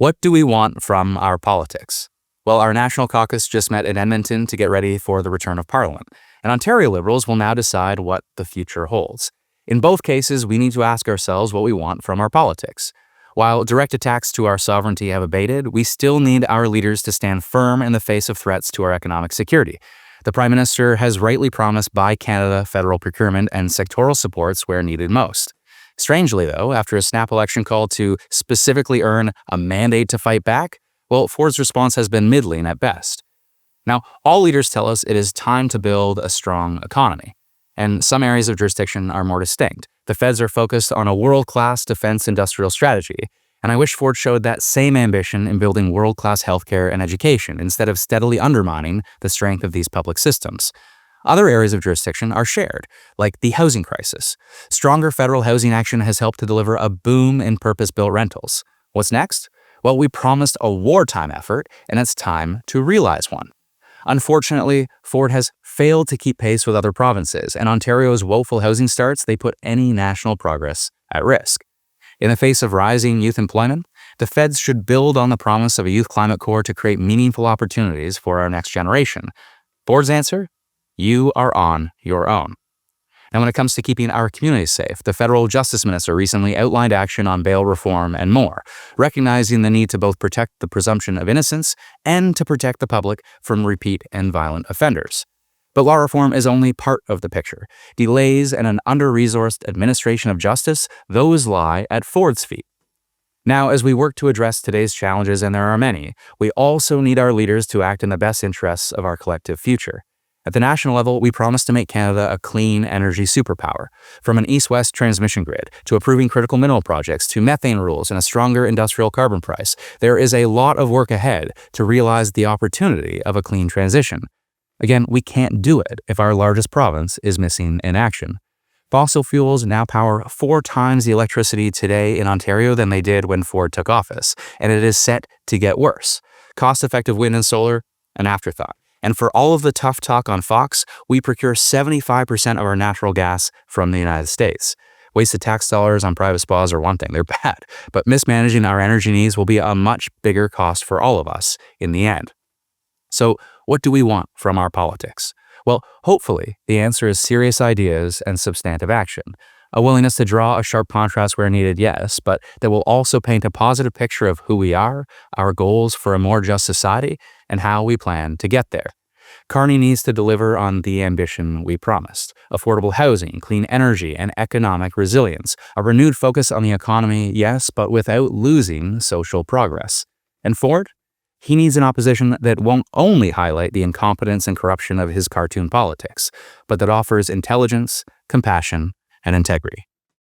What do we want from our politics? Well, our National Caucus just met in Edmonton to get ready for the return of Parliament, and Ontario Liberals will now decide what the future holds. In both cases, we need to ask ourselves what we want from our politics. While direct attacks to our sovereignty have abated, we still need our leaders to stand firm in the face of threats to our economic security. The Prime Minister has rightly promised Buy Canada federal procurement and sectoral supports where needed most. Strangely, though, after a snap election call to specifically earn a mandate to fight back, well, Ford's response has been middling at best. Now, all leaders tell us it is time to build a strong economy, and some areas of jurisdiction are more distinct. The feds are focused on a world-class defense industrial strategy, and I wish Ford showed that same ambition in building world-class healthcare and education instead of steadily undermining the strength of these public systems. Other areas of jurisdiction are shared, like the housing crisis. Stronger federal housing action has helped to deliver a boom in purpose-built rentals. What's next? Well, we promised a wartime effort, and it's time to realize one. Unfortunately, Ford has failed to keep pace with other provinces, and Ontario's woeful housing starts, they put any national progress at risk. In the face of rising youth employment, the feds should build on the promise of a youth climate corps to create meaningful opportunities for our next generation. Ford's answer? You are on your own. Now, when it comes to keeping our communities safe, the federal justice minister recently outlined action on bail reform and more, recognizing the need to both protect the presumption of innocence and to protect the public from repeat and violent offenders. But law reform is only part of the picture. Delays and an under-resourced administration of justice, those lie at Ford's feet. Now, as we work to address today's challenges, and there are many, we also need our leaders to act in the best interests of our collective future. At the national level, we promise to make Canada a clean energy superpower. From an east-west transmission grid to approving critical mineral projects to methane rules and a stronger industrial carbon price, there is a lot of work ahead to realize the opportunity of a clean transition. Again, we can't do it if our largest province is missing in action. Fossil fuels now power 4 times the electricity today in Ontario than they did when Ford took office, and it is set to get worse. Cost-effective wind and solar, an afterthought. And for all of the tough talk on Fox, we procure 75% of our natural gas from the United States. Wasted tax dollars on private spas are one thing, they're bad, but mismanaging our energy needs will be a much bigger cost for all of us in the end. So, what do we want from our politics? Well, hopefully, the answer is serious ideas and substantive action. A willingness to draw a sharp contrast where needed, yes, but that will also paint a positive picture of who we are, our goals for a more just society, and how we plan to get there. Carney needs to deliver on the ambition we promised: affordable housing, clean energy, and economic resilience. A renewed focus on the economy, yes, but without losing social progress. And Ford? He needs an opposition that won't only highlight the incompetence and corruption of his cartoon politics, but that offers intelligence, compassion, and integrity.